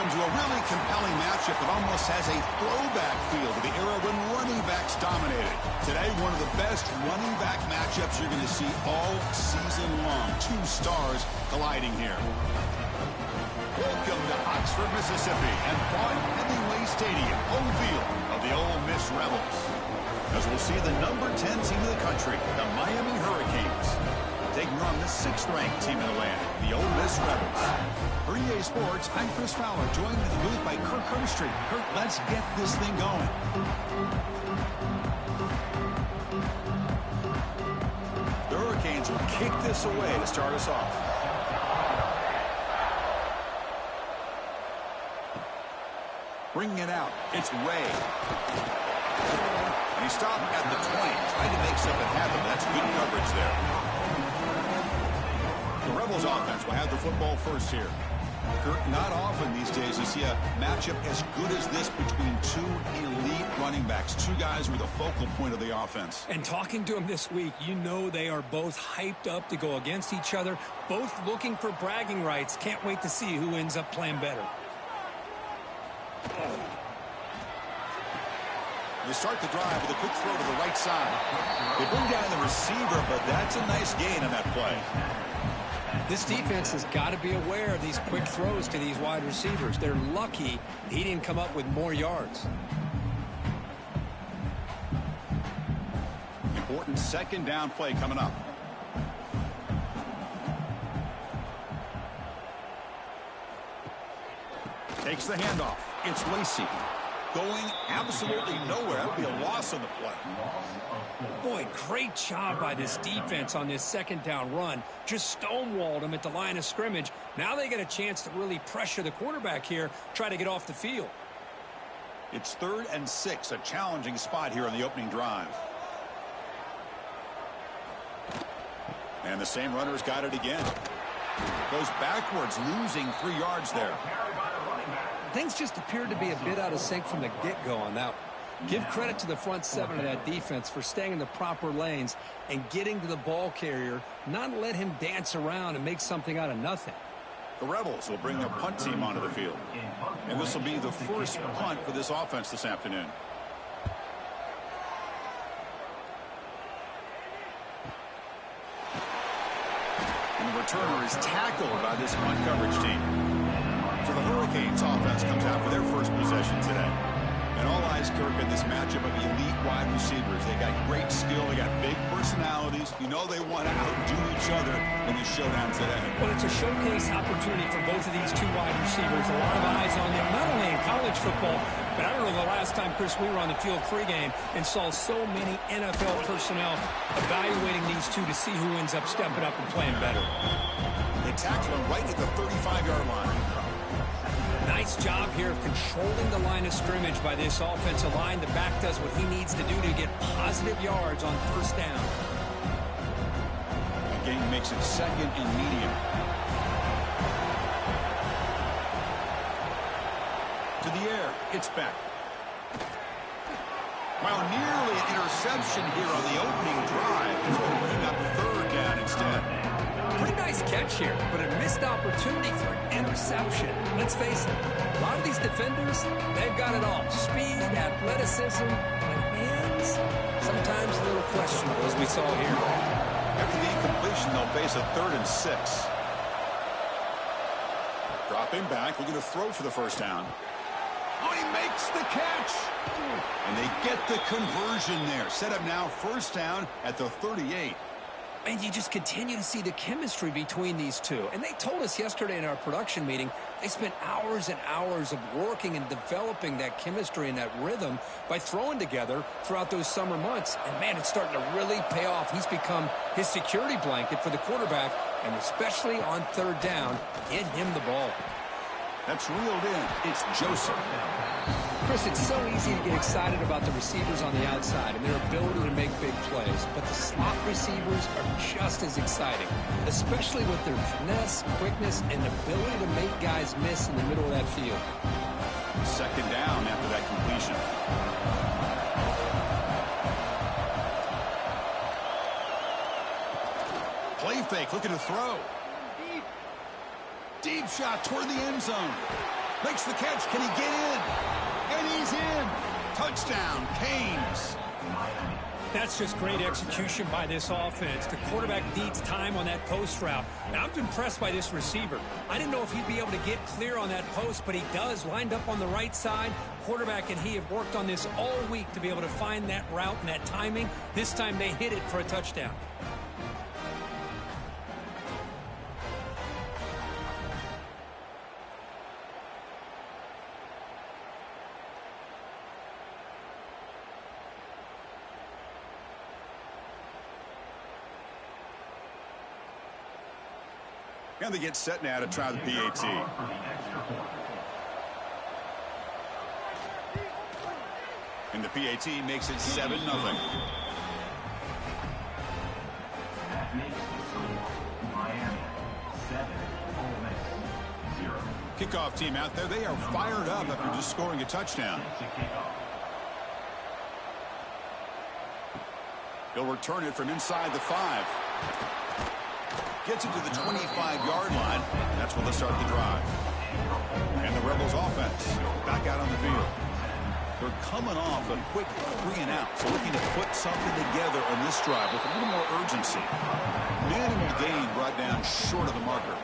into a really compelling matchup that almost has a throwback feel to the era when running backs dominated. Today, one of the best running back matchups you're going to see all season long. Two stars colliding here. Welcome to Oxford, Mississippi, and Vaughn Hemingway Stadium, home field of the Ole Miss Rebels. As we'll see the number 10 team in the country, the Miami Hurricanes, taking on the 6th-ranked team in the land, the Ole Miss Rebels. For EA Sports, I'm Chris Fowler, joined in the booth by Kirk Herbstreit. Kirk, let's get this thing going. The Hurricanes will kick this away to start us off. Bringing it out, it's Ray. And he stopped at the 20, trying to make something happen. That's good coverage there. The Rebels offense will have the football first here. Kirk, not often these days you see a matchup as good as this between two elite running backs, two guys who are the focal point of the offense. And talking to them this week, you know they are both hyped up to go against each other, both looking for bragging rights. Can't wait to see who ends up playing better. You start the drive with a quick throw to the right side. They bring down the receiver, but that's a nice gain on that play. This defense has got to be aware of these quick throws to these wide receivers. They're lucky he didn't come up with more yards. Important second down play coming up. Takes the handoff. It's Lacey. Going absolutely nowhere. That would be a loss on the play. Boy, great job by this defense on this second down run. Just stonewalled him at the line of scrimmage. Now they get a chance to really pressure the quarterback here, try to get off the field. It's 3rd and 6, a challenging spot here on the opening drive. And the same runner's got it again. Goes backwards, losing 3 yards there. Things just appeared to be a bit out of sync from the get-go on that one. Give credit to the front 7 of that defense for staying in the proper lanes and getting to the ball carrier, not let him dance around and make something out of nothing. The Rebels will bring their punt team onto the field. And this will be the first punt for this offense this afternoon. And the returner is tackled by this punt coverage team. So the Hurricanes offense comes out for their first possession today. And all eyes, Kirk, in this matchup of elite wide receivers. They got great skill. They got big personalities. You know they want to outdo each other in the showdown today. Well, it's a showcase opportunity for both of these two wide receivers. A lot of eyes on them, not only in college football, but I don't know the last time, Chris, we were on the field pregame and saw so many NFL personnel evaluating these two to see who ends up stepping up and playing better. They tackle him right at the 35-yard line. Nice job here of controlling the line of scrimmage by this offensive line. The back does what he needs to do to get positive yards on first down. The game makes it 2nd and medium. To the air, it's back. Well, nearly an interception here on the opening drive. It's going to bring up 3rd down instead. Pretty nice catch here, but a missed opportunity for an interception. Let's face it, a lot of these defenders, they've got it all. Speed, athleticism, but hands, sometimes a little questionable, as we saw here. After the incompletion, they'll face a 3rd and 6. Dropping back, looking to throw for the first down. Oh, he makes the catch. And they get the conversion there. Set up now, first down at the 38. And you just continue to see the chemistry between these two. And they told us yesterday in our production meeting, they spent hours and hours of working and developing that chemistry and that rhythm by throwing together throughout those summer months. And, man, it's starting to really pay off. He's become his security blanket for the quarterback, and especially on 3rd down, get him the ball. That's reeled in. It's Joseph. Chris, it's so easy to get excited about the receivers on the outside and their ability to make big plays, but the slot receivers are just as exciting, especially with their finesse, quickness, and ability to make guys miss in the middle of that field. 2nd down after that completion. Play fake, looking to throw. Deep shot toward the end zone. Makes the catch. Can he get in? And he's in. Touchdown, Canes. That's just great execution by this offense. The quarterback needs time on that post route. And I'm impressed by this receiver. I didn't know if he'd be able to get clear on that post, but he does. Lined up on the right side. Quarterback and he have worked on this all week to be able to find that route and that timing. This time they hit it for a touchdown. And they get set now to try the PAT. And the PAT makes it 7-0. Kickoff team out there. They are fired up after just scoring a touchdown. He'll return it from inside the 5. Gets it to the 25-yard line. That's where they'll start the drive. And the Rebels offense back out on the field. They're coming off a quick 3-and-out, so looking to put something together on this drive with a little more urgency. Minimal gain brought down short of the marker.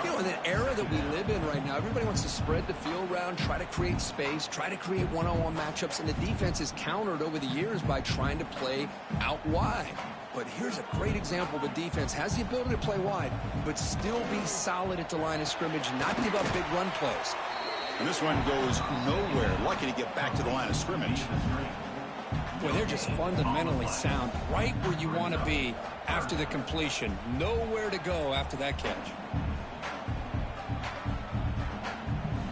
You know, in the era that we live in right now, everybody wants to spread the field around, try to create space, try to create one-on-one matchups, and the defense is countered over the years by trying to play out wide. But here's a great example of a defense has the ability to play wide, but still be solid at the line of scrimmage, not give up big run plays. And this one goes nowhere. Lucky to get back to the line of scrimmage. Boy, they're just fundamentally sound, right where you want to be after the completion. Nowhere to go after that catch.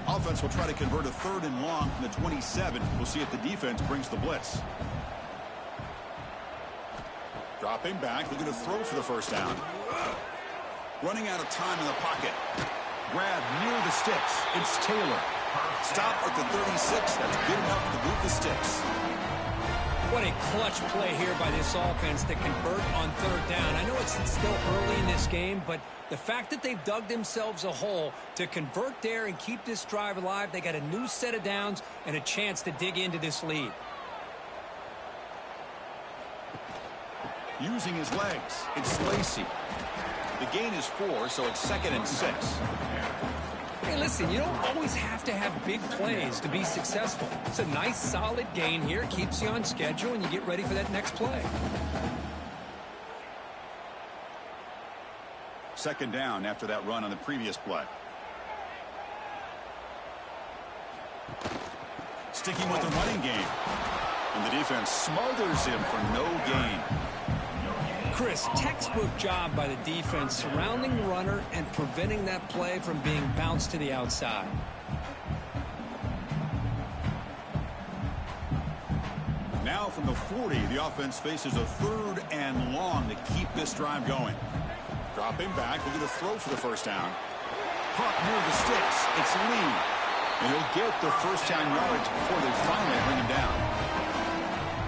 Offense will try to convert a 3rd and long from the 27. We'll see if the defense brings the blitz. Dropping back, looking to throw for the first down. Running out of time in the pocket. Grab near the sticks. It's Taylor. Stop at the 36. That's good enough to move the sticks. What a clutch play here by this offense to convert on 3rd down. I know it's still early in this game, but the fact that they've dug themselves a hole to convert there and keep this drive alive, they got a new set of downs and a chance to dig into this lead. Using his legs, it's Lacey. The gain is 4, so it's 2nd and 6. Hey, listen, you don't always have to have big plays to be successful. It's a nice, solid gain here. Keeps you on schedule, and you get ready for that next play. 2nd down after that run on the previous play. Sticking with the running game. And the defense smothers him for no gain. Chris, textbook job by the defense surrounding the runner and preventing that play from being bounced to the outside. Now from the 40, the offense faces a 3rd and long to keep this drive going. Dropping back, looking to throw for the first down. Caught near the sticks. It's Lee. And he'll get the first down yards before they finally bring him down.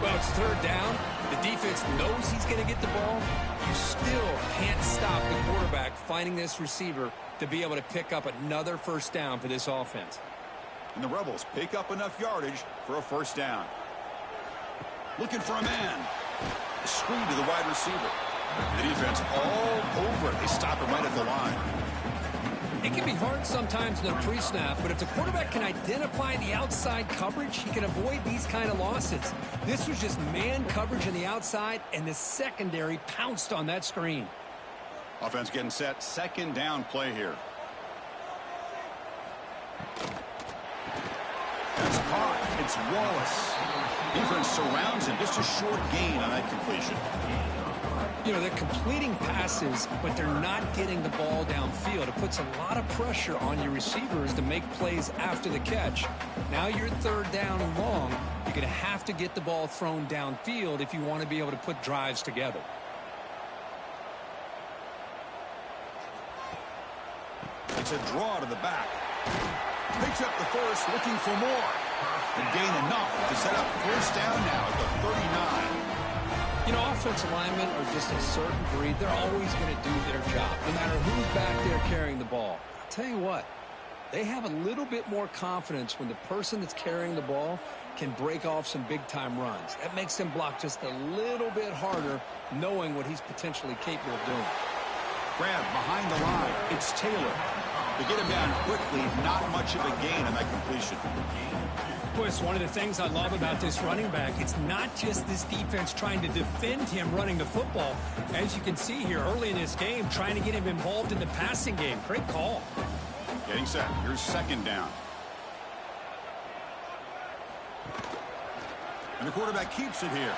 Well, it's 3rd down. The defense knows he's going to get the ball. You still can't stop the quarterback finding this receiver to be able to pick up another first down for this offense. And the Rebels pick up enough yardage for a first down. Looking for a man. A screen to the wide receiver. The defense all over it. They stop him right at the line. It can be hard sometimes in a pre-snap, but if the quarterback can identify the outside coverage, he can avoid these kind of losses. This was just man coverage on the outside, and the secondary pounced on that screen. Offense getting set. 2nd down play here. That's caught. It's Wallace. Defense surrounds him. Just a short gain on that completion. You know, they're completing passes, but they're not getting the ball downfield. It puts a lot of pressure on your receivers to make plays after the catch. Now you're 3rd down and long. You're going to have to get the ball thrown downfield if you want to be able to put drives together. It's a draw to the back. Picks up the first, looking for more. And gain enough to set up first down now at the 39. You know, offensive linemen are just a certain breed. They're always going to do their job, no matter who's back there carrying the ball. I'll tell you what, They have a little bit more confidence when the person that's carrying the ball can break off some big-time runs. That makes them block just a little bit harder, knowing what he's potentially capable of doing. Grab behind the line. It's Taylor. To get him down quickly, not much of a gain on that completion. Boy, it's one of the things I love about this running back. It's not just this defense trying to defend him running the football. As you can see here early in this game, trying to get him involved in the passing game. Great call. Getting set. Here's second down. And the quarterback keeps it here.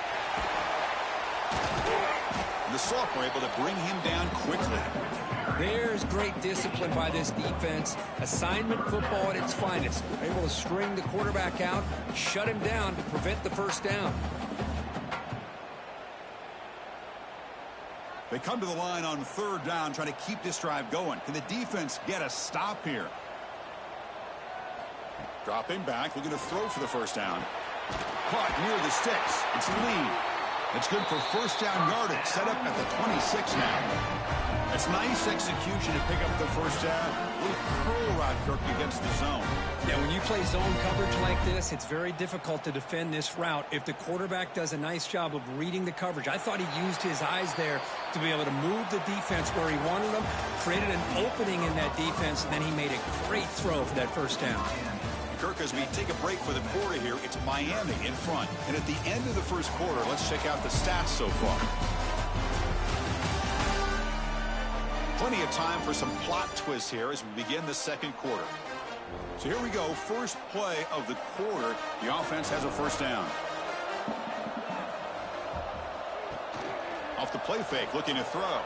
And the sophomore able to bring him down quickly. There's great discipline by this defense. Assignment football at its finest. Able to string the quarterback out, shut him down to prevent the first down. They come to the line on third down, trying to keep this drive going. Can the defense get a stop here? Dropping back, looking to throw for the first down. Caught near the sticks. It's Lee. It's good for first down yardage. Set up at the 26 now. It's nice execution to pick up the first down. A little curl route, Kirk, against the zone. Yeah, when you play zone coverage like this, it's very difficult to defend this route if the quarterback does a nice job of reading the coverage. I thought he used his eyes there to be able to move the defense where he wanted them, created an opening in that defense, and then he made a great throw for that first down. Kirk, as we take a break for the quarter here, it's Miami in front. And at the end of the first quarter, let's check out the stats so far. Plenty of time for some plot twists here as we begin the second quarter. So here we go. First play of the quarter. The offense has a first down. Off the play fake, looking to throw.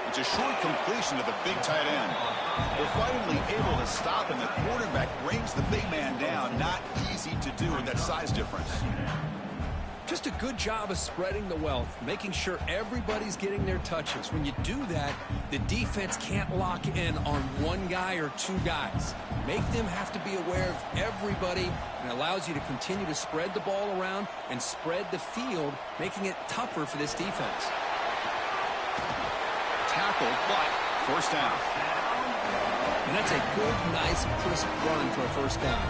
It's a short completion to the big tight end. They're finally able to stop him. The quarterback brings the big man down. Not easy to do with that size difference. Just a good job of spreading the wealth, making sure everybody's getting their touches. When you do that, the defense can't lock in on one guy or two guys. Make them have to be aware of everybody, and allows you to continue to spread the ball around and spread the field, making it tougher for this defense. Tackled, but first down. And that's a good, nice, crisp run for a first down.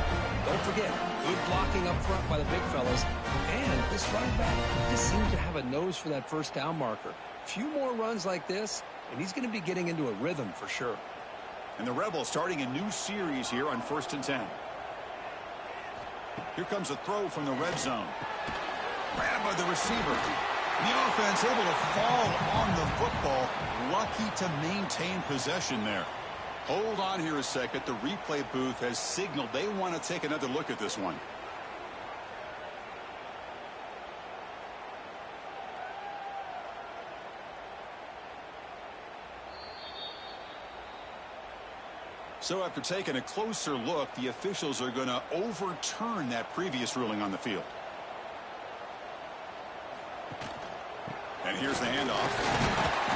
Don't forget, good blocking up front by the big fellas. And this running back just seems to have a nose for that first down marker. A few more runs like this, and he's going to be getting into a rhythm for sure. And the Rebels starting a new series here on 1st and 10. Here comes a throw from the red zone. Grabbed by the receiver. The offense able to fall on the football. Lucky to maintain possession there. Hold on here a second. The replay booth has signaled they want to take another look at this one. So after taking a closer look, the officials are going to overturn that previous ruling on the field. And here's the handoff.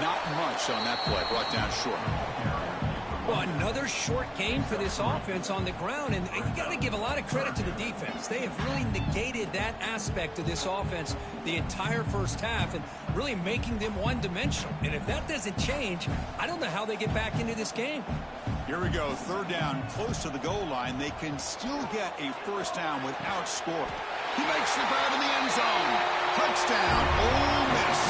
Not much on that play, brought down short. Well, another short game for this offense on the ground, and you got to give a lot of credit to the defense. They have really negated that aspect of this offense the entire first half and really making them one-dimensional. And if that doesn't change, I don't know how they get back into this game. Here we go, third down, close to the goal line. They can still get a first down without scoring. He makes the grab in the end zone. Touchdown, Ole Miss.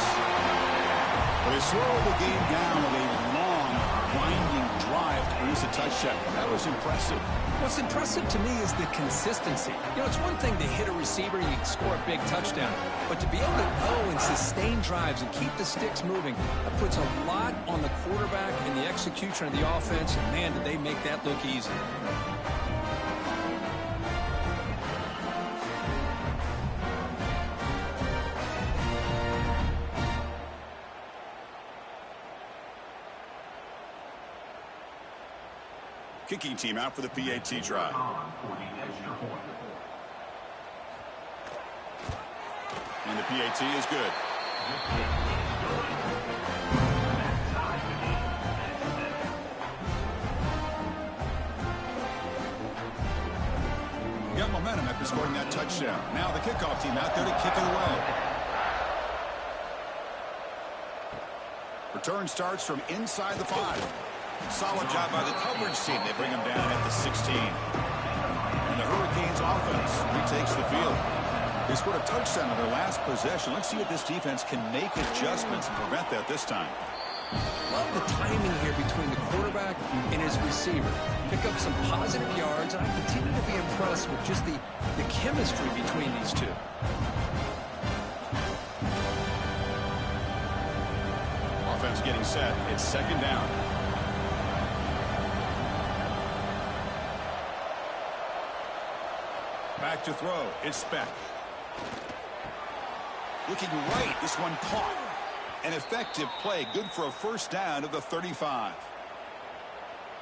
They slow the game down with a long, winding drive to produce a touchdown. That was impressive. What's impressive to me is the consistency. You know, it's one thing to hit a receiver and you can score a big touchdown, but to be able to go and sustain drives and keep the sticks moving, that puts a lot on the quarterback and the execution of the offense, and man, did they make that look easy. Kicking team out for the PAT try. And the PAT is good. Got momentum after scoring that touchdown. Now the kickoff team out there to kick it away. Return starts from inside the 5. Solid job by the coverage team. They bring him down at the 16. And the Hurricanes offense retakes the field. They scored a touchdown on their last possession. Let's see if this defense can make adjustments and prevent that this time. Love the timing here between the quarterback and his receiver. Pick up some positive yards, and I continue to be impressed with just the chemistry between these two. Offense getting set. It's second down. Back to throw. It's Beck. Looking right. This one caught. An effective play. Good for a first down of the 35.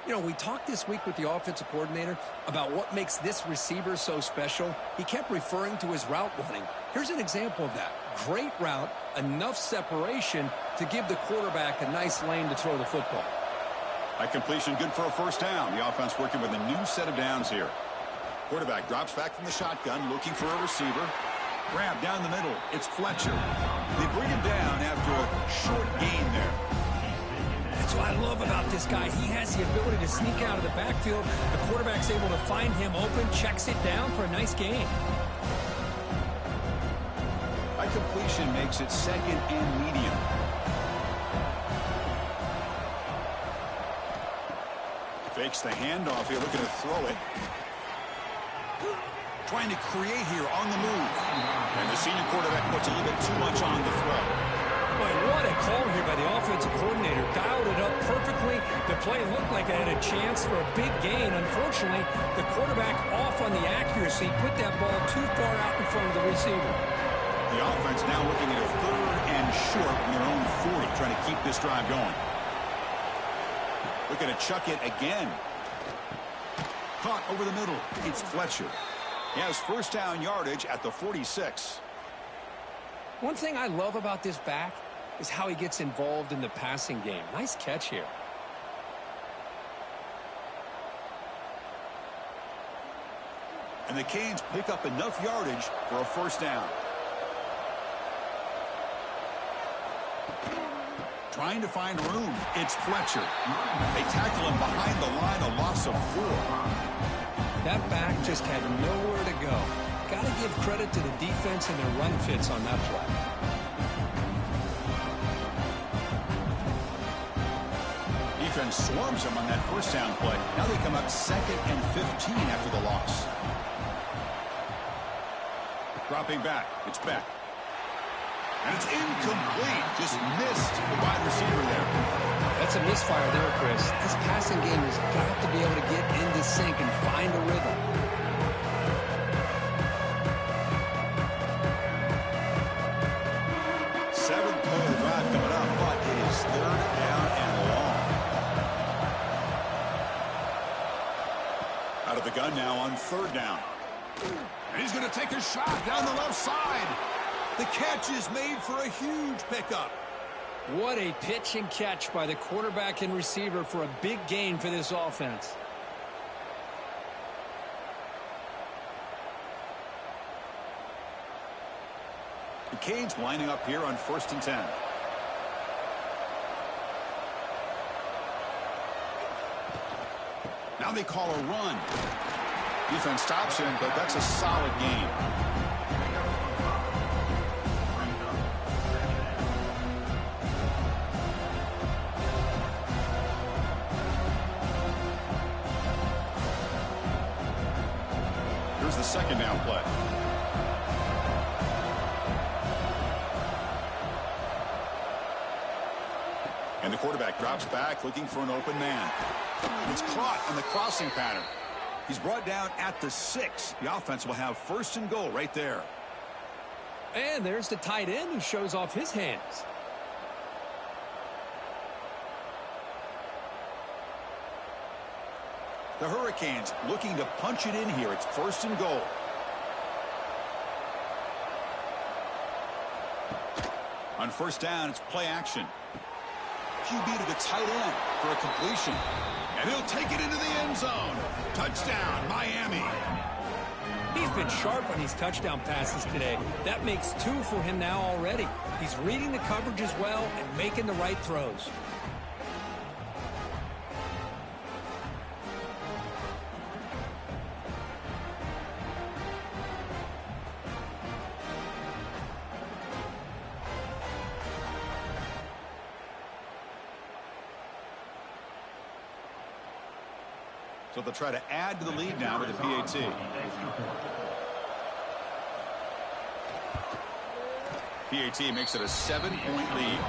You know, we talked this week with the offensive coordinator about what makes this receiver so special. He kept referring to his route running. Here's an example of that. Great route, enough separation to give the quarterback a nice lane to throw the football. That completion good for a first down. The offense working with a new set of downs here. Quarterback drops back from the shotgun, looking for a receiver. Grab down the middle. It's Fletcher. They bring him down after a short gain there. That's what I love about this guy. He has the ability to sneak out of the backfield. The quarterback's able to find him open, checks it down for a nice gain. That completion makes it second and medium. Fakes the handoff here, looking to throw it. Trying to create here on the move. And the senior quarterback puts a little bit too much on the throw. Boy, what a call here by the offensive coordinator. Dialed it up perfectly. The play looked like it had a chance for a big gain. Unfortunately, the quarterback off on the accuracy, put that ball too far out in front of the receiver. The offense now looking at a third and short from their own 40, trying to keep this drive going. Looking to chuck it again. Caught over the middle. It's Fletcher. He has first down yardage at the 46. One thing I love about this back is how he gets involved in the passing game. Nice catch here. And the Canes pick up enough yardage for a first down. Trying to find room. It's Fletcher. They tackle him behind the line, a loss of 4. That back just had nowhere to go. Got to give credit to the defense and their run fits on that play. Defense swarms him on that first down play. Now they come up second and 15 after the loss. Dropping back. It's Beck. And it's incomplete. Just missed the wide receiver there. That's a misfire there, Chris. This passing game has got to be able to get into sync and find a rhythm. Seventh play of the drive coming up, but it is third down and long. Out of the gun now on third down. And he's going to take a shot down the left side. The catch is made for a huge pickup. What a pitch and catch by the quarterback and receiver for a big gain for this offense. The Canes lining up here on 1st and 10. Now they call a run. Defense stops him, but that's a solid game. Here's the second down play. And the quarterback drops back looking for an open man. And it's caught on the crossing pattern. He's brought down at the 6. The offense will have first and goal right there. And there's the tight end who shows off his hands. The Hurricanes looking to punch it in here. It's first and goal. On first down, it's play action. QB to the tight end for a completion. And he'll take it into the end zone. Touchdown, Miami. He's been sharp on these touchdown passes today. That makes 2 for him now already. He's reading the coverage as well and making the right throws. So they'll try to add to the lead now with the PAT. PAT makes it a 7-point lead.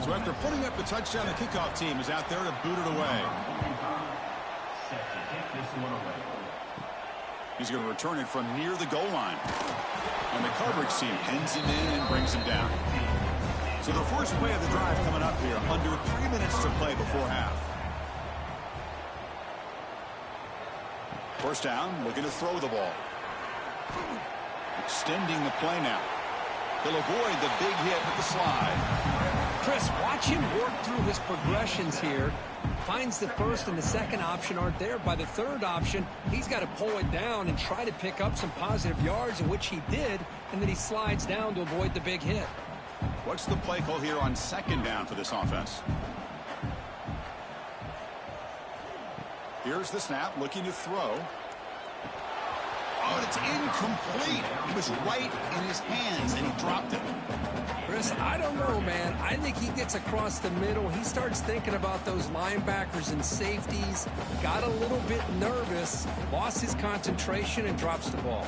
So after putting up the touchdown, the kickoff team is out there to boot it away. He's going to return it from near the goal line. And the coverage team pins him in and brings him down. So the first play of the drive coming up here, under 3 minutes to play before half. First down, looking to throw the ball. Extending the play now. He'll avoid the big hit with the slide. Chris, watch him work through his progressions here. Finds the first and the second option aren't there. By the third option, he's got to pull it down and try to pick up some positive yards, in which he did, and then he slides down to avoid the big hit. What's the play call here on second down for this offense? Here's the snap, looking to throw. Oh, and it's incomplete. It was right in his hands, and he dropped it. Chris, I don't know, man. I think he gets across the middle. He starts thinking about those linebackers and safeties. Got a little bit nervous, lost his concentration, and drops the ball.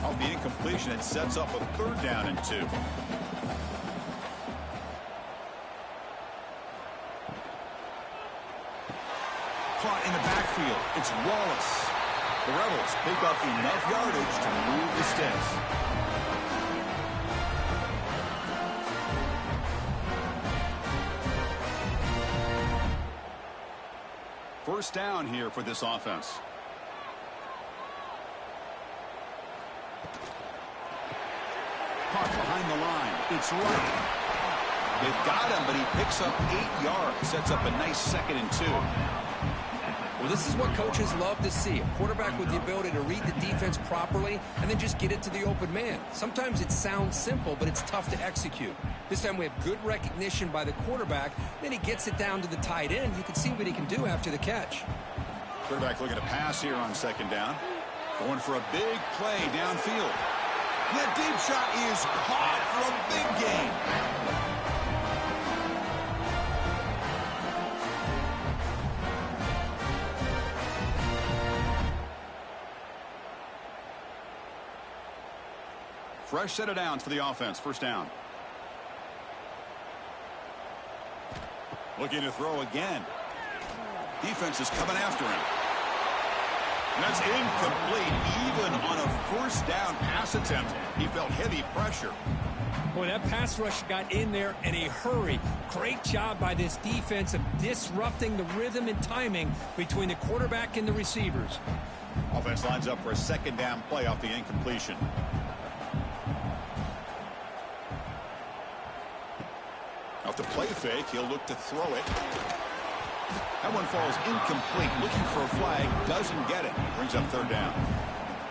Off the incompletion, it sets up a third down and 2. Caught in the backfield. It's Wallace. The Rebels pick up enough yardage to move the sticks. First down here for this offense. Caught behind the line. It's right. They've got him, but he picks up 8 yards. Sets up a nice 2nd and 2. Well, this is what coaches love to see. A quarterback with the ability to read the defense properly and then just get it to the open man. Sometimes it sounds simple, but it's tough to execute. This time we have good recognition by the quarterback. Then he gets it down to the tight end. You can see what he can do after the catch. Quarterback looking to pass here on second down. Going for a big play downfield. That deep shot is caught for a big gain. Fresh set of downs for the offense. First down. Looking to throw again. Defense is coming after him. And that's incomplete. Even on a first down pass attempt, he felt heavy pressure. Boy, that pass rush got in there in a hurry. Great job by this defense of disrupting the rhythm and timing between the quarterback and the receivers. Offense lines up for a second down play off the incompletion. Off the play fake, he'll look to throw it. That one falls incomplete. Looking for a flag, doesn't get it. Brings up third down.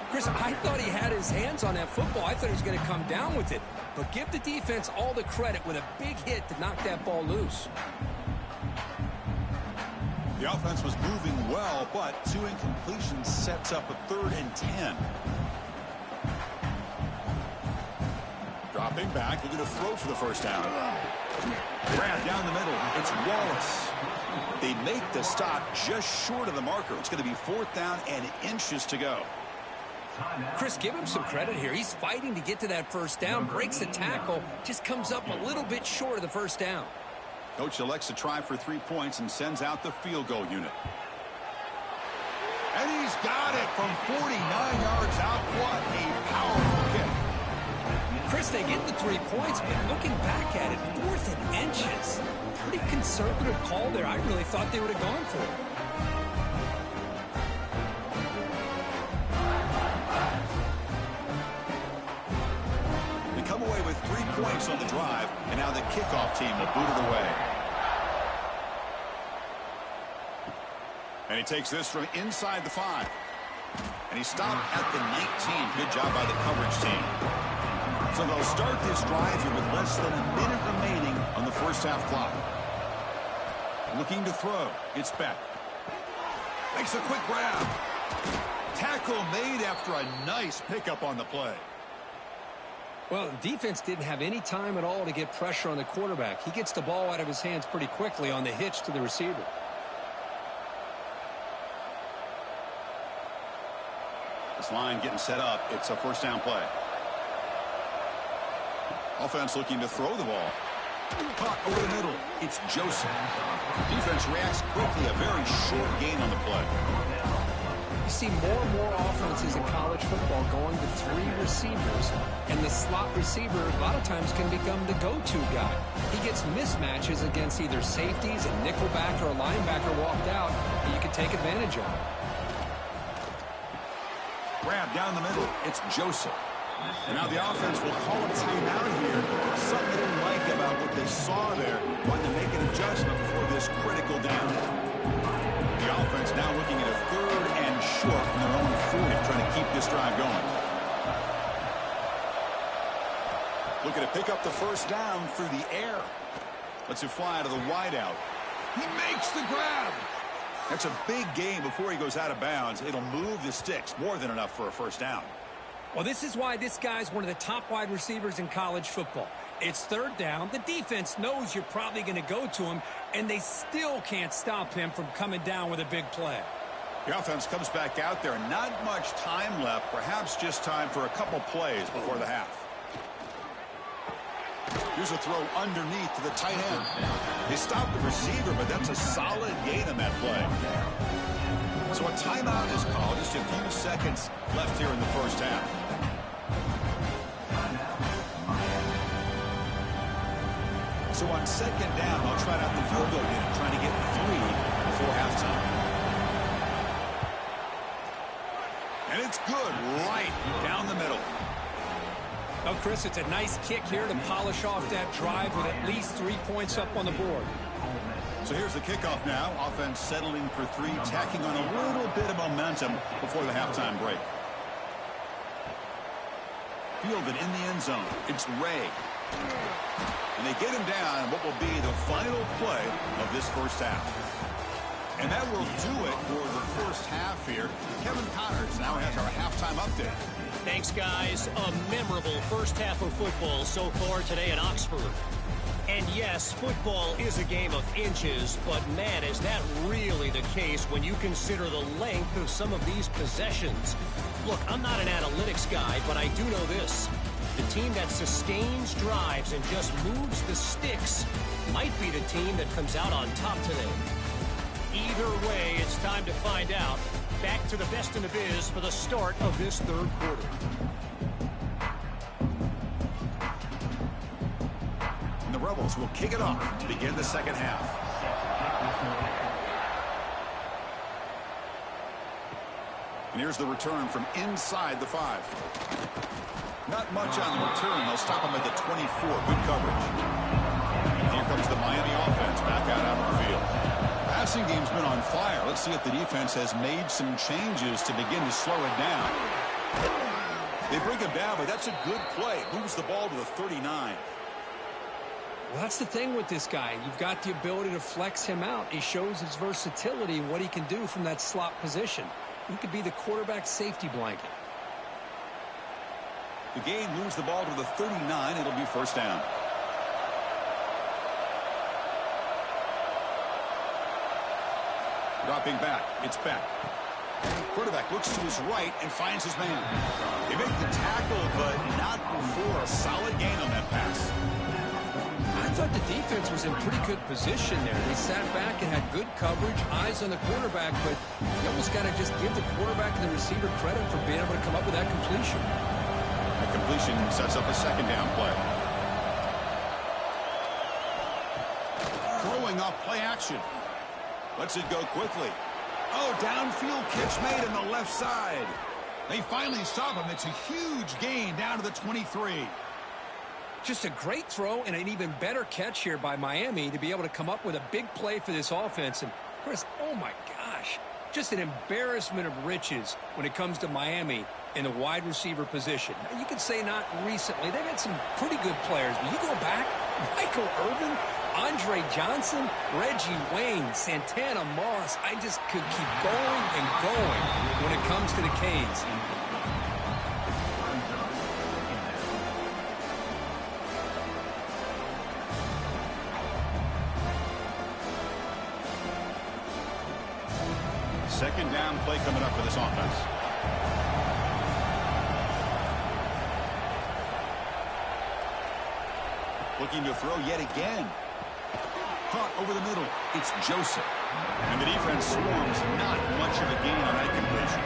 Chris, I thought he had his hands on that football. I thought he was going to come down with it. But give the defense all the credit with a big hit to knock that ball loose. The offense was moving well, but 2 incompletions sets up a 3rd and 10. Dropping back, looking to throw for the first down. Grab down the middle. It's Wallace. They make the stop just short of the marker. It's going to be 4th down and inches to go. Chris, give him some credit here. He's fighting to get to that first down, breaks the tackle, just comes up a little bit short of the first down. Coach elects to try for 3 points and sends out the field goal unit. And he's got it from 49 yards out. What a powerful kick. Chris, they get the 3 points, but looking back at it, 4th and inches. Pretty conservative call there. I really thought they would have gone for it. They come away with 3 points on the drive, and now the kickoff team will boot it away. And he takes this from inside the 5. And he stopped at the 19. Good job by the coverage team. So they'll start this drive here with less than a minute remaining on the first half clock. Looking to throw. It's Beck. Makes a quick grab. Tackle made after a nice pickup on the play. Well, the defense didn't have any time at all to get pressure on the quarterback. He gets the ball out of his hands pretty quickly on the hitch to the receiver. This line getting set up. It's a first down play. Offense looking to throw the ball. Caught over the middle. It's Joseph. Defense reacts quickly. A very short gain on the play. You see more and more offenses in college football going to 3 receivers, and the slot receiver a lot of times can become the go-to guy. He gets mismatches against either safeties, a nickelback, or a linebacker walked out, and you can take advantage of it. Grab down the middle. It's Joseph. And now the offense will call a timeout here. Something they didn't like about what they saw there. Wanting to make an adjustment before this critical down. The offense now looking at a 3rd and short from their own 40, trying to keep this drive going. Looking to pick up the first down through the air. Lets it fly to the wideout. He makes the grab. That's a big gain before he goes out of bounds. It'll move the sticks. More than enough for a first down. Well, this is why this guy's one of the top wide receivers in college football. It's 3rd down. The defense knows you're probably going to go to him, and they still can't stop him from coming down with a big play. The offense comes back out there. Not much time left. Perhaps just time for a couple plays before the half. Here's a throw underneath to the tight end. They stopped the receiver, but that's a solid gain on that play. So a timeout is called. Just a few seconds left here in the first half. So on 2nd down, they'll try out the field goal unit, trying to get 3 before halftime. And it's good right down the middle. Well, Chris, it's a nice kick here to polish off that drive with at least 3 points up on the board. So here's the kickoff now. Offense settling for 3, tacking on a little bit of momentum before the halftime break. Fielded in the end zone. It's Ray. And they get him down in what will be the final play of this first half. And that will do it for the first half here. Kevin Connors now has our halftime update. Thanks, guys. A memorable first half of football so far today in Oxford. And yes, football is a game of inches, but man, is that really the case when you consider the length of some of these possessions. Look, I'm not an analytics guy, but I do know this. The team that sustains drives and just moves the sticks might be the team that comes out on top today. Either way, it's time to find out. Back to the best in the biz for the start of this 3rd quarter. And the Rebels will kick it off to begin the second half. And here's the return from inside the 5. Not much on the return. They'll stop him at the 24. Good coverage. And here comes the Miami offense back out on the field. Passing game's been on fire. Let's see if the defense has made some changes to begin to slow it down. They bring him down, but that's a good play. Moves the ball to the 39. Well, that's the thing with this guy. You've got the ability to flex him out. He shows his versatility and what he can do from that slot position. He could be the quarterback safety blanket. The gain moves the ball to the 39. It'll be first down. Dropping back. It's back. Quarterback looks to his right and finds his man. They make the tackle, but not before a solid gain on that pass. I thought the defense was in pretty good position there. They sat back and had good coverage, eyes on the quarterback, but you almost got to just give the quarterback and the receiver credit for being able to come up with that completion. That completion sets up a second down play. Throwing off play action. Lets it go quickly. Oh, downfield catch made on the left side. They finally stop him. It's a huge gain down to the 23. Just a great throw and an even better catch here by Miami to be able to come up with a big play for this offense. And, Chris, oh, my gosh, just an embarrassment of riches when it comes to Miami in the wide receiver position. Now, you could say not recently. They've had some pretty good players. But you go back, Michael Irvin, Andre Johnson, Reggie Wayne, Santana Moss. I just could keep going and going when it comes to the Canes. play coming up for this offense. Looking to throw yet again. Caught over the middle. It's Joseph. And the defense swarms. Not much of a gain on that completion.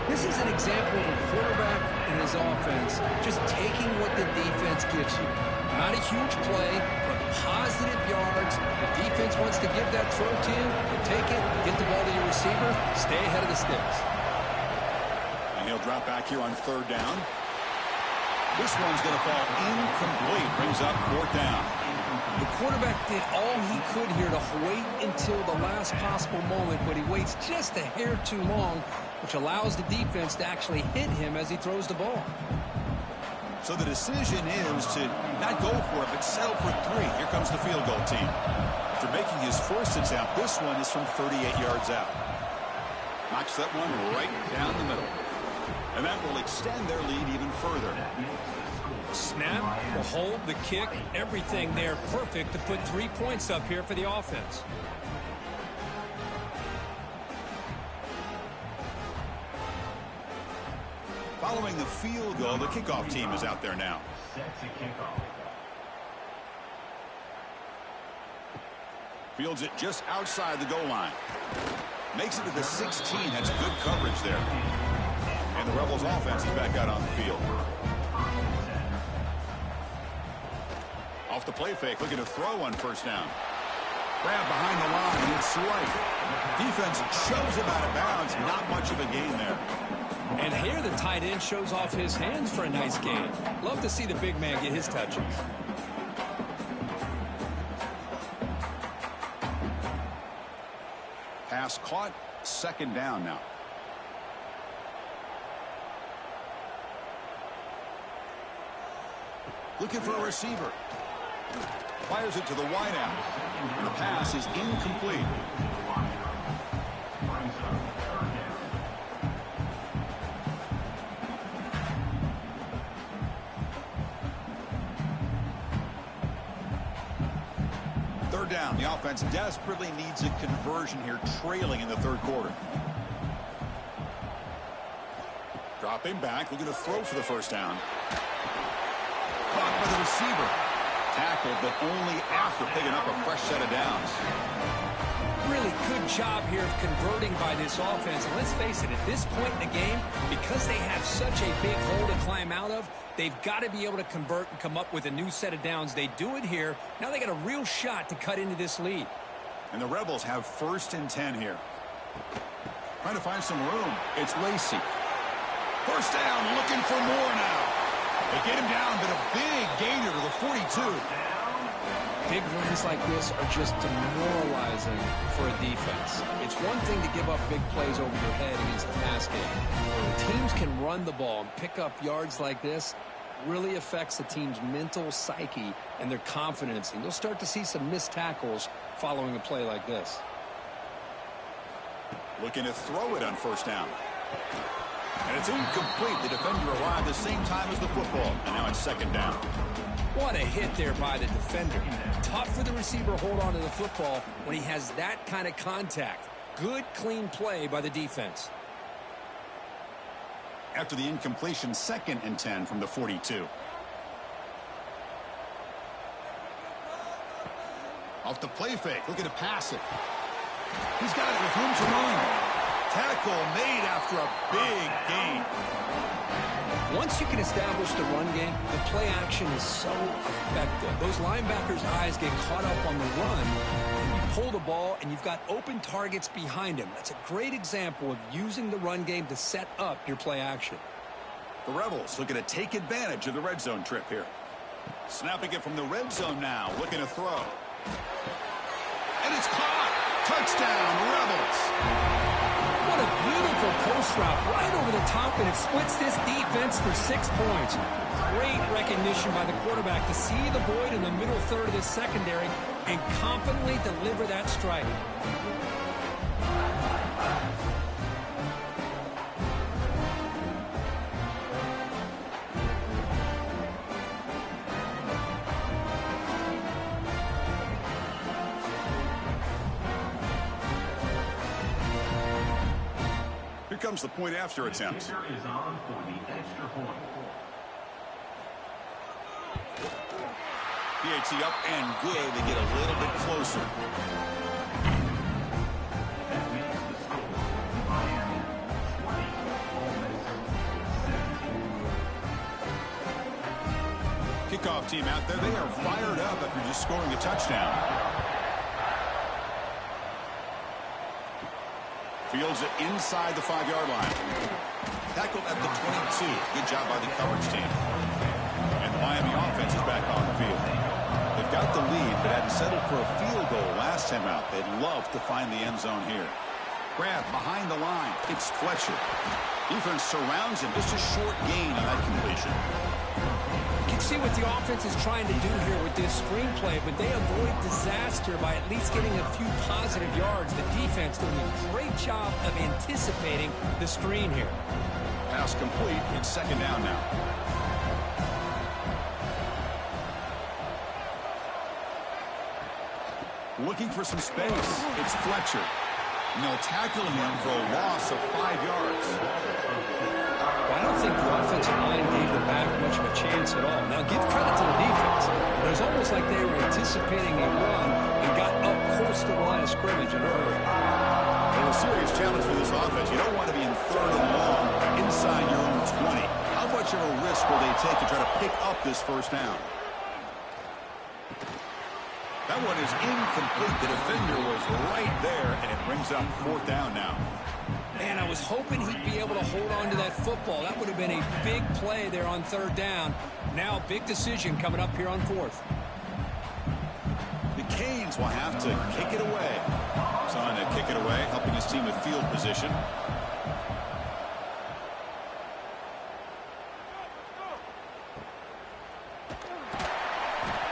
This is an example of a quarterback and his offense just taking what the defense gives you. Not a huge play, but positive yards. The defense wants to give that throw to you. You take it, get the ball to your receiver, stay ahead of the sticks. And he'll drop back here on 3rd down. This one's going to fall incomplete. Brings up 4th down. The quarterback did all he could here to wait until the last possible moment, but he waits just a hair too long, which allows the defense to actually hit him as he throws the ball. So the decision is to not go for it, but settle for 3. Here comes the field goal team. After making his first attempt, this one is from 38 yards out. Knocks that one right down the middle. And that will extend their lead even further. Snap, the hold, the kick, everything there perfect to put 3 points up here for the offense. Following the field goal, the kickoff team is out there now. Fields it just outside the goal line. Makes it to the 16. That's good coverage there. And the Rebels offense is back out on the field. Off the play fake, looking to throw on 1st down. Grab behind the line, and it's right. Defense shoves him out of bounds. Not much of a gain there. And here the tight end shows off his hands for a nice gain. Love to see the big man get his touches. Pass caught, 2nd down now. Looking for a receiver. Fires it to the wideout. The pass is incomplete. Third down. The offense desperately needs a conversion here, trailing in the 3rd quarter. Dropping back, looking to throw for the 1st down. Caught by the receiver. Tackled, but only after picking up a fresh set of downs. Really good job here of converting by this offense. And let's face it, at this point in the game, because they have such a big hole to climb out of, they've got to be able to convert and come up with a new set of downs. They do it here. Now they got a real shot to cut into this lead. And the Rebels have 1st and 10 here. Trying to find some room. It's Lacey. 1st down, looking for more now. They get him down, but a big gainer to the 42. Big runs like this are just demoralizing for a defense. It's one thing to give up big plays over your head against the pass game. When teams can run the ball and pick up yards like this, really affects the team's mental psyche and their confidence. And you'll start to see some missed tackles following a play like this. Looking to throw it on 1st down. And it's incomplete. The defender arrived the same time as the football. And now it's 2nd down. What a hit there by the defender. Tough for the receiver to hold on to the football when he has that kind of contact. Good, clean play by the defense. After the incompletion, 2nd and 10 from the 42. Off the play fake, looking to pass it. He's got it with room to run. Tackle made after a big gain. Once you can establish the run game, the play action is so effective. Those linebackers' eyes get caught up on the run, and you pull the ball, and you've got open targets behind him. That's a great example of using the run game to set up your play action. The Rebels looking to take advantage of the red zone trip here. Snapping it from the red zone now, looking to throw. And it's caught. Touchdown, Rebels. What a beautiful post route right over the top, and it splits this defense for 6 points. Great recognition by the quarterback to see the void in the middle third of the secondary and confidently deliver that strike. comes the point after attempt. Kicker is on for the extra point. PAT up and good. They get a little bit closer. That makes the score Miami 20, Ole Miss 17. Kickoff team out there. They are fired up after just scoring a touchdown. Fields it inside the 5-yard line. Tackled at the 22. Good job by the coverage team. And the Miami offense is back on the field. They've got the lead, but hadn't settled for a field goal last time out. They'd love to find the end zone here. Grab behind the line. It's Fletcher. Defense surrounds him. Just a short gain on that completion. You can see what the offense is trying to do here with this screenplay, but they avoid disaster by at least getting a few positive yards. The defense doing a great job of anticipating the screen here. Pass complete. It's second down now. Looking for some space. It's Fletcher. And they'll tackle him for a loss of 5 yards. Well, I don't think the offensive line gave the back much of a chance at all. Now, give credit to the defense. It was almost like they were anticipating a run and got up close to the line of scrimmage in a hurry. Well, a serious challenge for this offense. You don't want to be in 3rd and long inside your own 20. How much of a risk will they take to try to pick up this first down? That one is incomplete. The defender was right there, and it brings up 4th down now. Man, I was hoping he'd be able to hold on to that football. That would have been a big play there on 3rd down. Now, big decision coming up here on 4th. The Canes will have to kick it away. He's on to kick it away, helping his team with field position.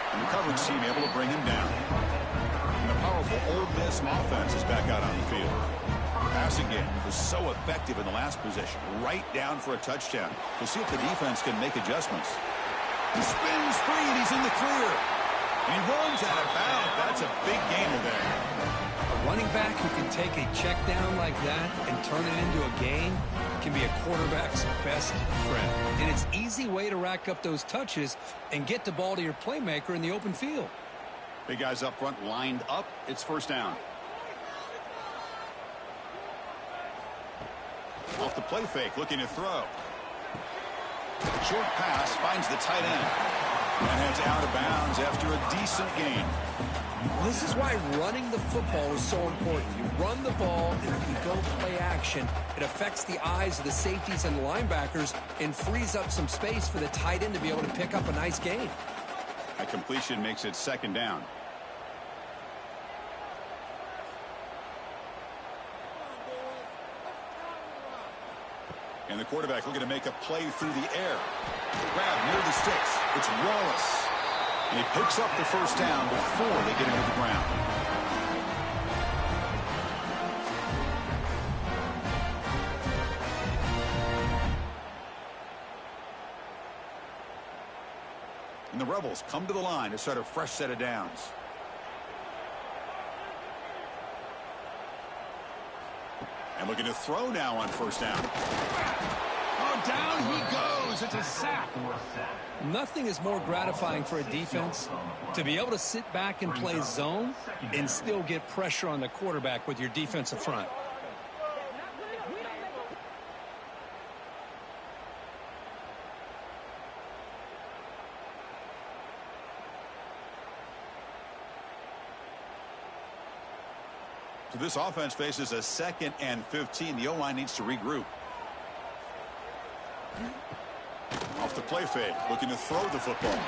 And the coverage team able to bring him down. And the powerful Ole Miss offense is back out on the field. Passing game was so effective in the last possession. Right down for a touchdown. We'll see if the defense can make adjustments. He spins free, and he's in the clear. And he runs out of bounds. That's a big gainer there. A running back who can take a check down like that and turn it into a gain can be a quarterback's best friend. And it's an easy way to rack up those touches and get the ball to your playmaker in the open field. Big guys up front lined up. It's 1st down. Off the play fake, looking to throw. Short pass finds the tight end. And heads out of bounds after a decent gain. Well, this is why running the football is so important. You run the ball, and if you go play action, it affects the eyes of the safeties and the linebackers and frees up some space for the tight end to be able to pick up a nice gain. That completion makes it 2nd down. And the quarterback looking to make a play through the air. Grab near the sticks. It's Wallace. And he picks up the 1st down before they get into the ground. And the Rebels come to the line to start a fresh set of downs. And looking to throw now on 1st down. Oh, down he goes. It's a sack. Nothing is more gratifying for a defense to be able to sit back and play zone and still get pressure on the quarterback with your defensive front. So this offense faces a 2nd and 15. The O-line needs to regroup. Off the play fake, looking to throw the football.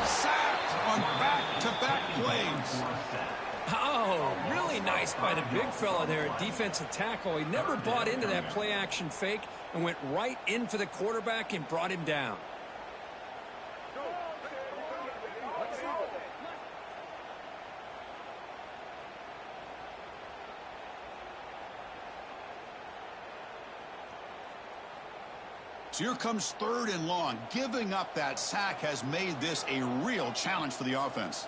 Sacked on back-to-back plays. Oh, really nice by the big fella there at defensive tackle. He never bought into that play-action fake and went right in for the quarterback and brought him down. So here comes 3rd and long. Giving up that sack has made this a real challenge for the offense.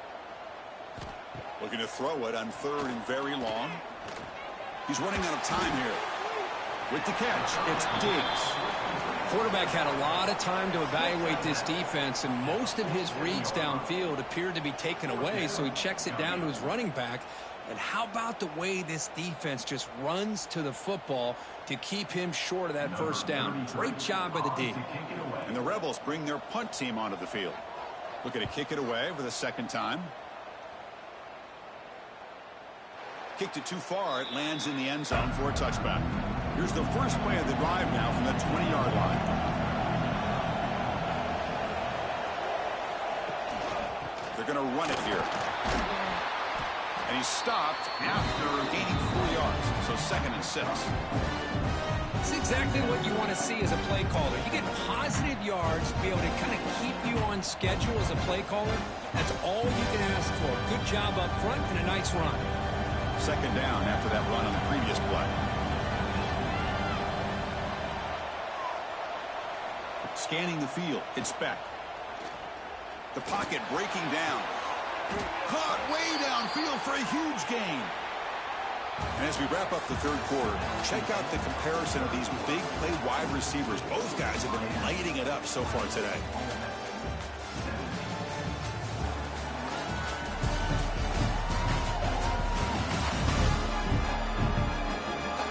Looking to throw it on 3rd and very long. He's running out of time here. With the catch, it's Diggs. Quarterback had a lot of time to evaluate this defense, and most of his reads downfield appeared to be taken away, so he checks it down to his running back. And how about the way this defense just runs to the football to keep him short of that first down? Great job by the D. And the Rebels bring their punt team onto the field. Looking to kick it away for the second time. Kicked it too far. It lands in the end zone for a touchback. Here's the first play of the drive now from the 20-yard line. They're going to run it here. And he's stopped after gaining 4 yards. So 2nd and 6. It's exactly what you want to see as a play caller. You get positive yards to be able to kind of keep you on schedule as a play caller. That's all you can ask for. Good job up front and a nice run. 2nd down after that run on the previous play. Scanning the field, it's Beck. The pocket breaking down. Caught way downfield for a huge gain. And as we wrap up the third quarter, check out the comparison of these big play wide receivers. Both guys have been lighting it up so far today.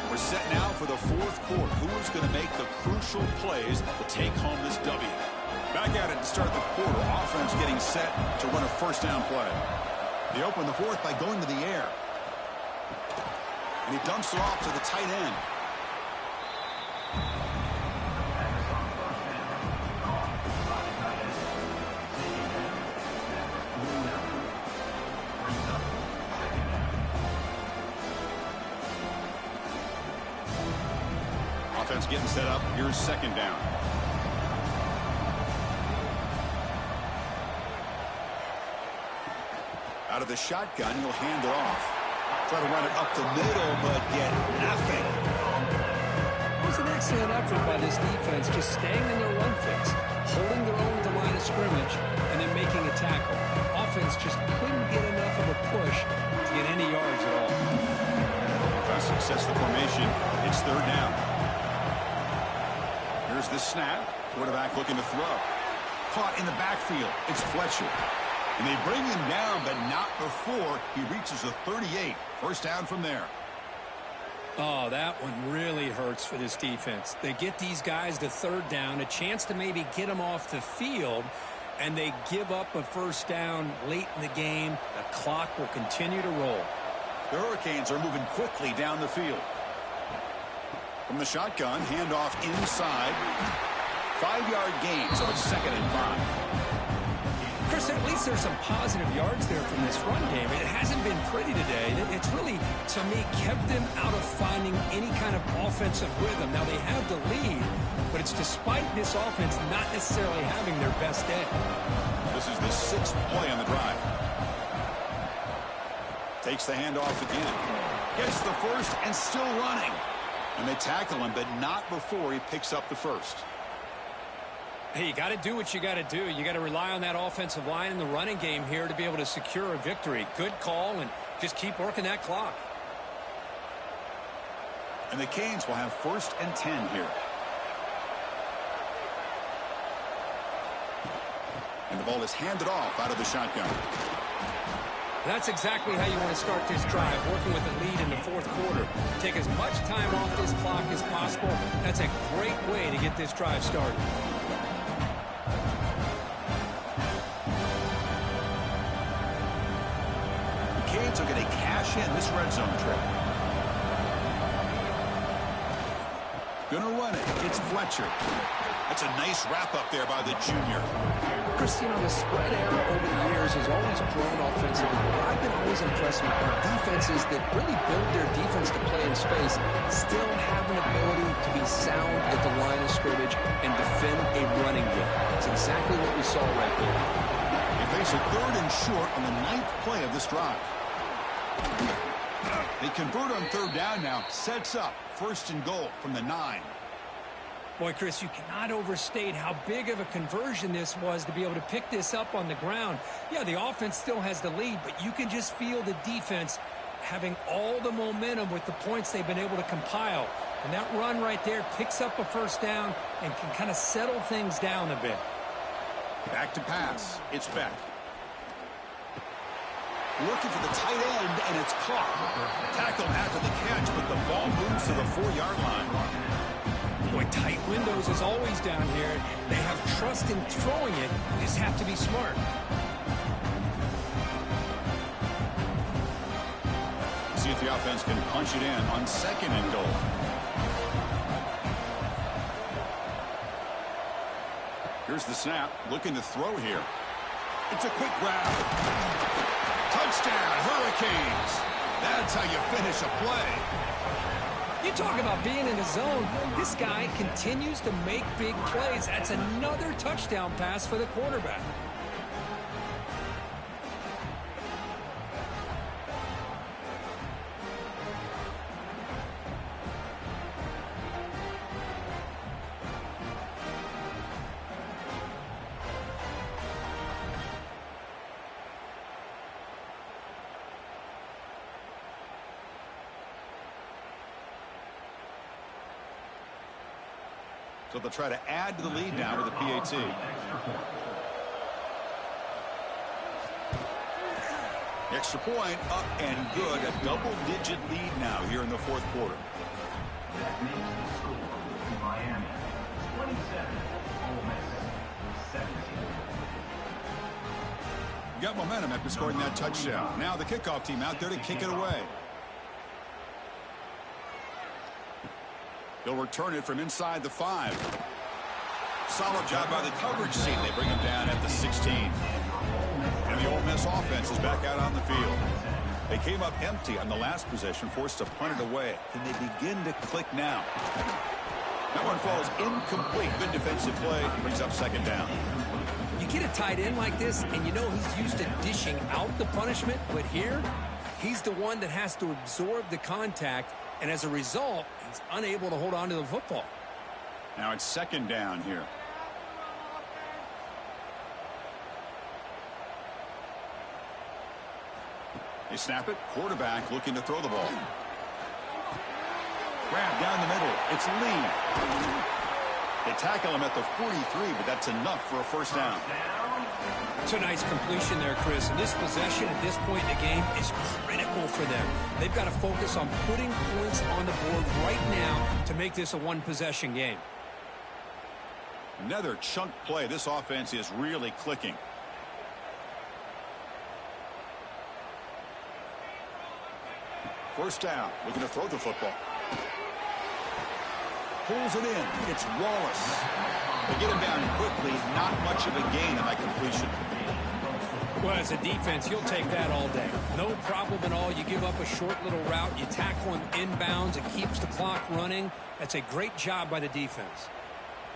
We're set now for the fourth quarter. Who is going to make the crucial plays to take home this W? Back at it to start the quarter. Offense getting set to run a first down play. They open the fourth by going to the air. And he dumps it off to the tight end. Offense getting set up. Here's 2nd down. Out of the shotgun, he'll hand it off. Try to run it up the middle, but get nothing. It was an excellent effort by this defense, just staying in their run fix, holding their own at the line of scrimmage, and then making a tackle. Offense just couldn't get enough of a push to get any yards at all. Offense sets the formation. It's 3rd down. Here's the snap. Quarterback looking to throw. Caught in the backfield. It's Fletcher. And they bring him down, but not before he reaches the 38. First down from there. Oh, that one really hurts for this defense. They get these guys to 3rd down, a chance to maybe get them off the field, and they give up a first down late in the game. The clock will continue to roll. The Hurricanes are moving quickly down the field. From the shotgun, handoff inside. 5-yard gain, so it's 2nd and 5. Chris, at least there's some positive yards there from this run game. It hasn't been pretty today. It's really, to me, kept them out of finding any kind of offensive rhythm. Now, they have the lead, but it's despite this offense not necessarily having their best day. This is the 6th play on the drive. Takes the handoff again. Gets the first and still running. And they tackle him, but not before he picks up the first. Hey, you got to do what you got to do. You got to rely on that offensive line in the running game here to be able to secure a victory. Good call, and just keep working that clock. And the Canes will have 1st and 10 here. And the ball is handed off out of the shotgun. That's exactly how you want to start this drive, working with the lead in the 4th quarter. Take as much time off this clock as possible. That's a great way to get this drive started. The Canes are going to cash in this red zone trip. Gonna run it. It's Fletcher. That's a nice wrap up there by the junior. Chris, you know, the spread era over the years has always grown offensively. But I've been always impressed with defenses that really build their defense to play in space, still have an ability to be sound at the line of scrimmage and defend a running game. That's exactly what we saw right there. They face a 3rd and short on the 9th play of this drive. They convert on 3rd down now. Sets up 1st and goal from the 9. Boy, Chris, you cannot overstate how big of a conversion this was to be able to pick this up on the ground. Yeah, the offense still has the lead, but you can just feel the defense having all the momentum with the points they've been able to compile. And that run right there picks up a first down and can kind of settle things down a bit. Back to pass. It's Beck. Looking for the tight end, and it's caught. Tackled after the catch, but the ball moves to the 4-yard line. Boy, tight windows is always down here. They have trust in throwing it. They just have to be smart. See if the offense can punch it in on 2nd and goal. Here's the snap. Looking to throw here. It's a quick grab. Touchdown, Hurricanes. That's how you finish a play. You talk about being in the zone. This guy continues to make big plays. That's another touchdown pass for the quarterback. So they'll try to add to the lead now with a PAT. Extra point up and good. A double-digit lead now here in the 4th quarter. That makes the score Miami 27, Ole Miss 17. Got momentum after scoring that touchdown. Now the kickoff team out there to kick it away. They'll return it from inside the 5. Solid job by the coverage team. They bring him down at the 16. And the Ole Miss offense is back out on the field. They came up empty on the last possession, forced to punt it away. Can they begin to click now? That one falls incomplete. Good defensive play. Brings up 2nd down. You get a tight end like this, and you know he's used to dishing out the punishment. But here, he's the one that has to absorb the contact. And as a result, he's unable to hold on to the football. Now it's 2nd down here. They snap it. Quarterback looking to throw the ball. Grab down the middle. It's Lee. They tackle him at the 43, but that's enough for a first down. It's a nice completion there, Chris. And this possession at this point in the game is critical for them. They've got to focus on putting points on the board right now to make this a one-possession game. Another chunk play. This offense is really clicking. First down. Looking to throw the football. Pulls it in. It's Wallace. They get him down quickly. Not much of a gain on that completion. Well, as a defense, you'll take that all day. No problem at all. You give up a short little route. You tackle him inbounds. It keeps the clock running. That's a great job by the defense.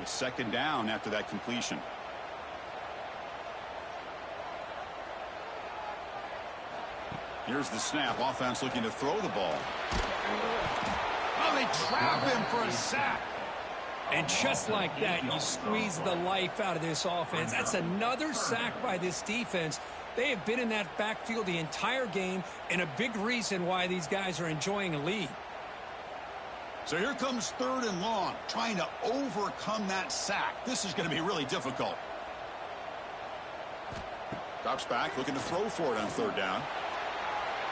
It's 2nd down after that completion. Here's the snap. Offense looking to throw the ball. Oh, they trap him for a sack. And just like that, you squeeze the life out of this offense. That's another sack by this defense. They have been in that backfield the entire game, and a big reason why these guys are enjoying a lead. So here comes 3rd and long, trying to overcome that sack. This is going to be really difficult. Drops back, looking to throw for it on 3rd down.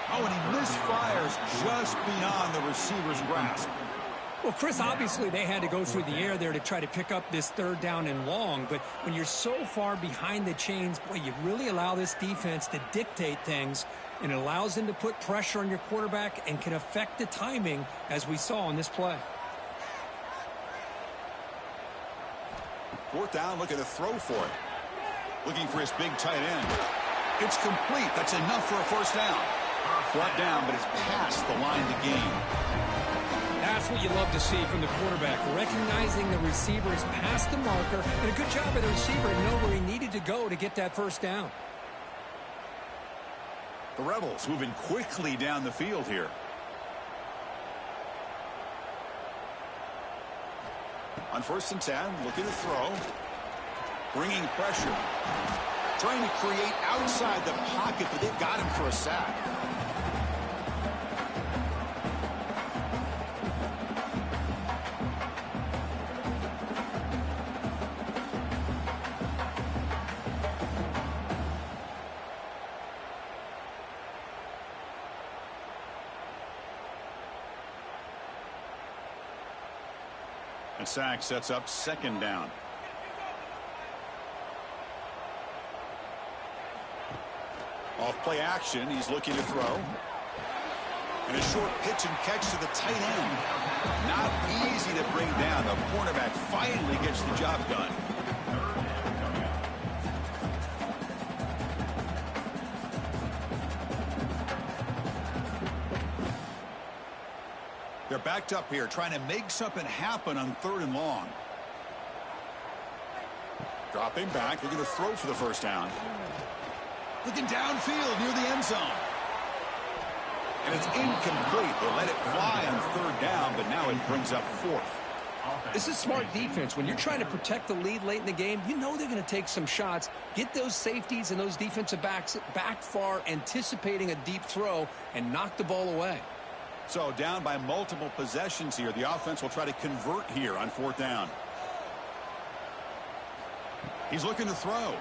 Oh, and he misfires just beyond the receiver's grasp. Well, Chris, obviously they had to go through the air there to try to pick up this 3rd down and long. But when you're so far behind the chains, boy, you really allow this defense to dictate things. And it allows them to put pressure on your quarterback and can affect the timing, as we saw on this play. 4th down, looking to throw for it. Looking for his big tight end. It's complete. That's enough for a first down. Brought down, but it's past the line to gain. That's what you love to see from the quarterback, recognizing the receiver is past the marker, and a good job by the receiver to know where he needed to go to get that first down. The Rebels moving quickly down the field here. On 1st and 10, looking to throw. Bringing pressure. Trying to create outside the pocket, but they've got him for a sack. That sack sets up second down. Off play action, he's looking to throw. And a short pitch and catch to the tight end. Not easy to bring down. The cornerback finally gets the job done. They're backed up here, trying to make something happen on 3rd and long. Dropping back, they're going to throw for the first down. Looking downfield near the end zone. And it's incomplete. They let it fly on 3rd down, but now it brings up 4th. This is smart defense. When you're trying to protect the lead late in the game, you know they're going to take some shots. Get those safeties and those defensive backs back far, anticipating a deep throw, and knock the ball away. So down by multiple possessions here. The offense will try to convert here on 4th down. He's looking to throw.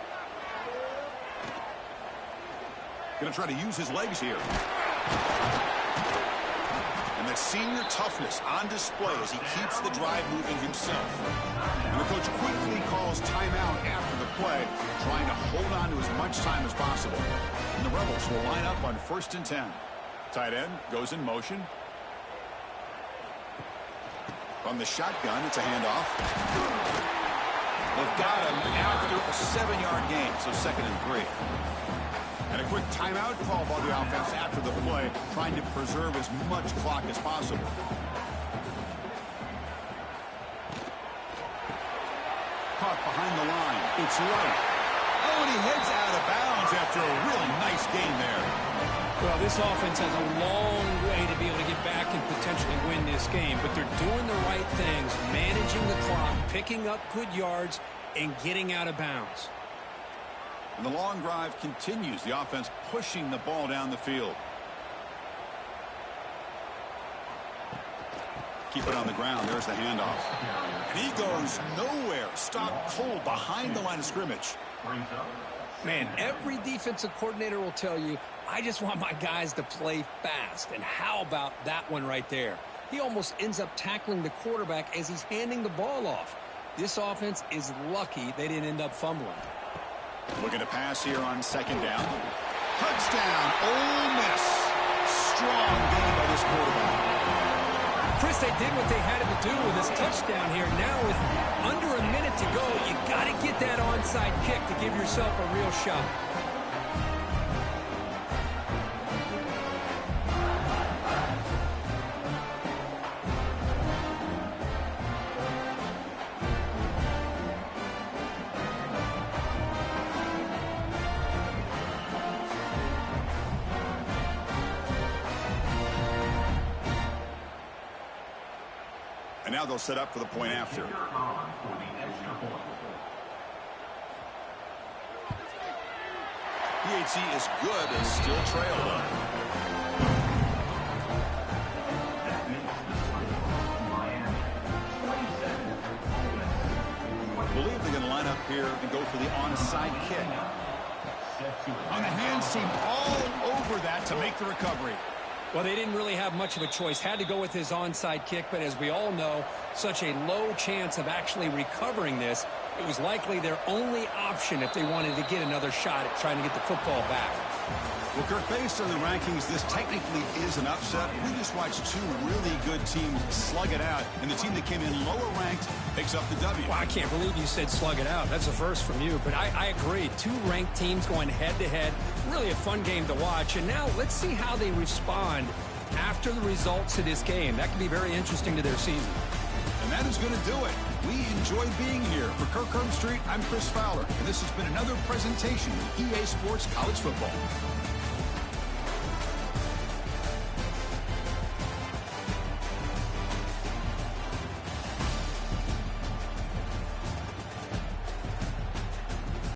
Going to try to use his legs here. And that senior toughness on display as he keeps the drive moving himself. And the coach quickly calls timeout after the play, trying to hold on to as much time as possible. And the Rebels will line up on 1st and 10. Tight end goes in motion. From the shotgun, it's a handoff. They've got him after a 7-yard gain, so 2nd and 3. And a quick timeout call by the offense after the play, trying to preserve as much clock as possible. Caught behind the line. It's right. Oh, and he heads out of bounds after a really nice gain there. Well, this offense has a long way to be able to get back and potentially win this game, but they're doing the right things, managing the clock, picking up good yards, and getting out of bounds. And the long drive continues. The offense pushing the ball down the field. Keep it on the ground. There's the handoff. And he goes nowhere. Stopped cold behind the line of scrimmage. Man, every defensive coordinator will tell you, I just want my guys to play fast. And how about that one right there? He almost ends up tackling the quarterback as he's handing the ball off. This offense is lucky they didn't end up fumbling. Looking to pass here on 2nd down. Touchdown, Ole Miss. Strong game by this quarterback. Chris, they did what they had to do with this touchdown here. Now with under a minute to go, you got to get that onside kick to give yourself a real shot. And now they'll set up for the point after. PHC is good and still trail though. I believe they're going to line up here and go for the onside kick. On the hands team all over that to make the recovery. Well, they didn't really have much of a choice. Had to go with his onside kick, but as we all know, such a low chance of actually recovering this. It was likely their only option if they wanted to get another shot at trying to get the football back. Well, Kirk, based on the rankings, this technically is an upset. We just watched 2 really good teams slug it out, and the team that came in lower ranked picks up the W. Well, I can't believe you said slug it out. That's a first from you, but I agree. 2 ranked teams going head-to-head. Really a fun game to watch. And now let's see how they respond after the results of this game. That could be very interesting to their season. And that is going to do it. We enjoyed being here. For Kirk Herbstreit, I'm Chris Fowler, and this has been another presentation of EA Sports College Football.